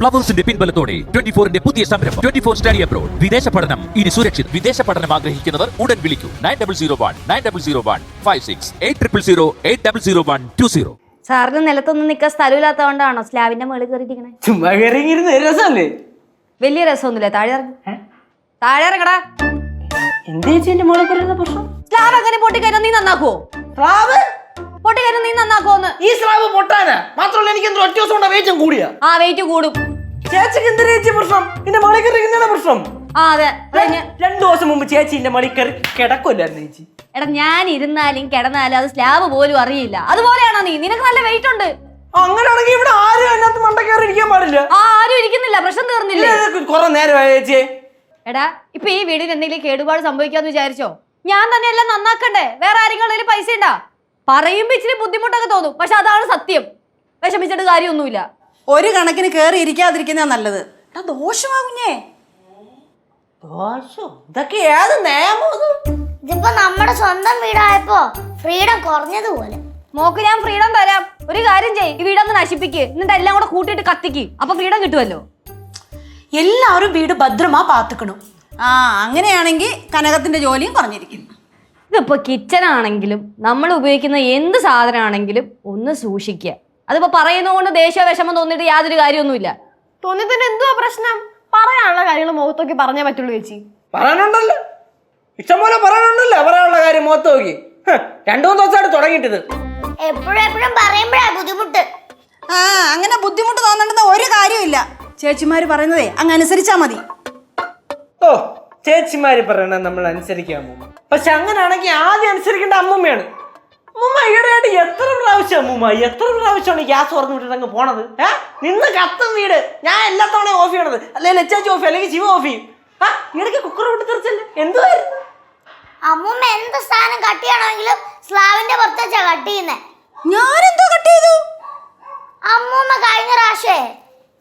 ഫ്ലവേഴ്സിന്റെ പിൻബലത്തോടെ 24ന്റെ പുതിയ സംരംഭം 24 study abroad. വിദേശ പഠനം ഇനി സുരക്ഷിത്. വിദേശ പഠനം ആഗ്രഹിക്കുന്നവർ ഉടൻ വിളിക്കൂ 9001 8001 സാറിന് നിലത്തൊന്നും നിൽക്കാൻ സ്ഥലമില്ലാത്തതുകൊണ്ടാണോ സ്ലാബിന്റെ മേളിൽ കയറിയിരിക്കണേ? ചുമ്മാ കയറിയിരുന്ന രസമല്ലേ? വലിയ രസമൊന്നുമില്ല. താഴെ താഴെ ഇറങ്ങടാ. എന്താ ചേച്ചി മോളെ കയറുന്ന പ്രശ്നം? സ്ലാബ് എങ്ങനെ പൊട്ടിക്കയറ്റാൻ നീ നന്നാക്കുവോ? സ്ലാബ് പൊട്ടിക്കയറ്റാൻ നീ നന്നാക്കുവോന്ന്? ഈ സ്ലാബ് പൊട്ടാനാ? മാത്രമല്ല എനിക്ക് എന്തോ ഒറ്റ ദിവസം കൊണ്ട് വെയിറ്റും കൂടിയാ. ആ വെയിറ്റ് കൂടും. ചേച്ചിക്ക് എന്തിനാ ചേച്ചി പ്രശ്നം? എന്റെ മോളെ കയറിക്കുന്നതാണ് പ്രശ്നം. ആ അതെ. 2 ദിവസം മുമ്പ് ചേച്ചി എന്റെ മോളെ കയറി കിടക്കില്ലായിരുന്നു ചേച്ചി. എടാ ഞാൻ ഇരുന്നാലും കിടന്നാലും അത് സ്ലാബ് പോലും അറിയില്ല. അതുപോലെയാണോ നീ? നിനക്ക് നല്ല വെയിറ്റ് ഉണ്ട്. അങ്ങനെയാണെങ്കിൽ ഇവിടെ ആരും അതിനകത്ത് മണ്ട കയറി ഇരിക്കാൻ പാടില്ല. ആരും ഇരിക്കുന്നില്ല. പ്രശ്നം തീർന്നില്ലേ? കുറെ നേരമായ ചേച്ചി. എടാ ഇപ്പൊ ഈ വീടിന് എന്തെങ്കിലും കേടുപാട് സംഭവിക്കാന്ന് വിചാരിച്ചോ? ഞാൻ തന്നെ എല്ലാം നന്നാക്കണ്ടേ? വേറെ ആരെങ്കിലും പൈസ ഉണ്ടാ? പറയുമ്പോ ഇച്ചിരി ബുദ്ധിമുട്ടൊക്കെ തോന്നും. പക്ഷെ അതാണ് സത്യം. വിഷമിച്ചിട്ട് കാര്യമൊന്നുമില്ല. ഒരു കണക്കിന് കേറി ഇരിക്കാതിരിക്കുന്ന നല്ലത്. ദോഷമാകുഞ്ഞേ. ദോഷം? ഇതൊക്കെ ഏത് നിയമം? ഇതിപ്പോ നമ്മുടെ സ്വന്തം വീടായപ്പോ ഫ്രീഡം കുറഞ്ഞതുപോലെ. മോക്ക് ഞാൻ ഫ്രീഡം തരാം. ഒരു കാര്യം ചെയ്യ്, ഈ വീടൊന്ന് നശിപ്പിക്ക്. എന്നിട്ട് എല്ലാം കൂടെ കൂട്ടിയിട്ട് കത്തിക്ക്. അപ്പൊ ഫ്രീഡം കിട്ടുമല്ലോ. എല്ലാവരും വീട് ഭദ്രമാ പാത്തുക്കണു. അങ്ങനെയാണെങ്കിൽ കനകത്തിന്റെ ജോലിയും കുറഞ്ഞിരിക്കുന്നു. ഇതിപ്പോ കിച്ചൺ ആണെങ്കിലും നമ്മൾ ഉപയോഗിക്കുന്ന എന്ത് സാധനമാണെങ്കിലും ഒന്ന് സൂക്ഷിക്കുക. അതിപ്പോ പറയുന്നതുകൊണ്ട് ദേഷ്യ വിഷമം തോന്നിയിട്ട് യാതൊരു കാര്യമൊന്നുമില്ല. തോന്നിത്തന്നെ എന്തുവാ പ്രശ്നം? പറയാനുള്ള കാര്യങ്ങൾ മുഖത്തോക്കി പറഞ്ഞേ പറ്റുള്ളൂ ചേച്ചി. പറയാനുണ്ടല്ലോ, ഇഷ്ടംപോലെ പറയാനുണ്ടല്ലോ. പറയാനുള്ള കാര്യം മുഖത്ത് നോക്കി 2-3 ദിവസമായിട്ട് തുടങ്ങിയിട്ടത്. എപ്പോഴും പറയുമ്പോഴാ ബുദ്ധിമുട്ട്. അങ്ങനെ ബുദ്ധിമുട്ട് തോന്നണ്ടെന്ന ഒരു കാര്യമില്ല. ചേച്ചിമാര് പറയുന്നതേ അങ്ങ് അനുസരിച്ചാ മതി. ഓ, ചേച്ചിമാര് പറയണ നമ്മൾ അനുസരിക്കാൻ പോകും. പക്ഷെ അങ്ങനെയാണെങ്കിൽ ആദ്യം അനുസരിക്കേണ്ട അമ്മൂമ്മയാണ്. അമ്മൂമ്മ ഈടെയായിട്ട് എത്ര പ്രാവശ്യമാണ് ഗ്യാസ് തുറന്നു വിട്ടിട്ട് അങ്ങ് പോണത്? നിന്ന് കത്തും വീട്. ഞാൻ എല്ലാ തവണയും ഓഫ് ചെയ്യണത്. അല്ലെങ്കിൽ ലച്ചാച്ചി ഓഫ് അല്ലെങ്കിൽ ശിവ ഓഫ് ചെയ്യും. ഇടയ്ക്ക് കുക്കർ വിട്ട് തെറിച്ചല്ലേ? എന്തുവായിരുന്നു? അമ്മൂമ്മ എന്ത് സാധനം കട്ട് ചെയ്യണമെങ്കിലും സ്ലാവിന്റെ പുറത്ത് വെച്ചാ കട്ട് ചെയ്യുന്നേ. ഞാനെന്തോ കട്ട് ചെയ്തു? അമ്മൂമ്മ കഴിഞ്ഞ പ്രാവശ്യേ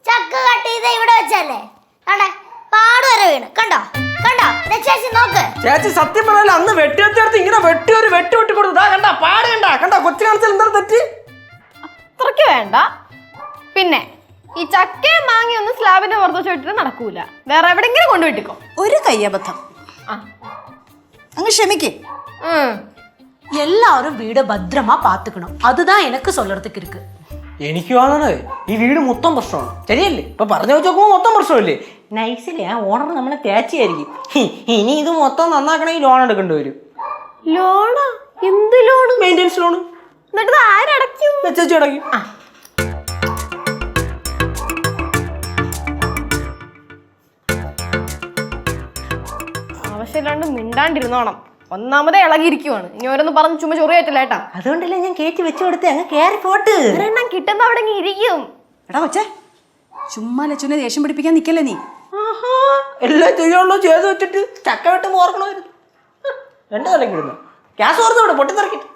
ചക്ക് കട്ട് ചെയ്ത ഇവിടെ വെച്ചല്ലേ? കണ്ടേ പാട് വരെ വീണ്. കണ്ടോ ചേച്ചി നോക്ക്. ചേച്ചി സത്യം പറഞ്ഞാൽ അന്ന് വെട്ടിയെടുത്ത് ഇങ്ങനെ വെട്ടി കൊടുത്തു. കണ്ടാ പാട് കണ്ടാ കൊച്ചു കാണിച്ചാൽ എന്താ തെറ്റ്? അത്രയ്ക്ക് വേണ്ട. പിന്നെ ഈ ചക്കയും മാങ്ങയൊന്നും സ്ലാബിന്റെ പുറത്ത് വെച്ച് വിട്ടിട്ട് നടക്കൂല. വേറെ എവിടെങ്കിലും കൊണ്ടുവിട്ടിക്കോ. ഒരു കയ്യബദ്ധം. അങ്ങ് ക്ഷമിക്കേ. எல்லாரும் வீட பத்திரமா பாத்துக்கணும். அதுதான் எனக்கு சொல்றதுக்கு இருக்கு. എനിക്ക് തോന്നണത് ഈ വീട് മൊത്തം പ്രശ്നമാണ്. ശരിയല്ലേ? ഇപ്പൊ പറഞ്ഞു വെച്ച് നോക്കുമ്പോ മൊത്തം പ്രശ്നമില്ലേ? നൈസില്ലേ ആ ഓണർ നമ്മളെ തേച്ചായിരിക്കും. ഇനി ഇത് മൊത്തം നന്നാക്കണമെങ്കിൽ ലോൺ എടുക്കേണ്ടി വരും. ലോണാ? എന്ത് ലോണ്? Maintenance loan. എന്നിട്ട് ആരടയ്ക്കും? ചേച്ചി അടയ്ക്കും. ആവശ്യമില്ലാണ്ട് മിണ്ടാണ്ടിരുന്നോണം. ഒന്നാമതേ ഇളകിയിരിക്കുവാണ്. ഇനി ഓരോന്ന് പറഞ്ഞ് ചുമ്മാ ചൊറിയായിട്ടില്ല ഏട്ടാ. അതുകൊണ്ടല്ലേ ഞാൻ കയറ്റി വെച്ചു കൊടുത്തേ. അങ്ങ് കയറി പോട്ട്. ഒരെണ്ണം കിട്ടുമ്പോ അവിടെ ഇരിക്കും. എടാ കൊച്ചേ, ചുമ്മാ ലച്ചുനെ ദേഷ്യം പിടിപ്പിക്കാൻ നിക്കല്ലേ നീ. എല്ലാം ചെയ്യുള്ളൂ ചെയ്ത് വെച്ചിട്ട് ചക്ക വെട്ടുമ്പോ ഓർക്കണമായിരുന്നു. 2 കൊല്ലം കിട്ടുന്നു ഗ്യാസ് ഓർത്ത് വിടും പൊട്ടിത്തെറിക്കിട്ട്.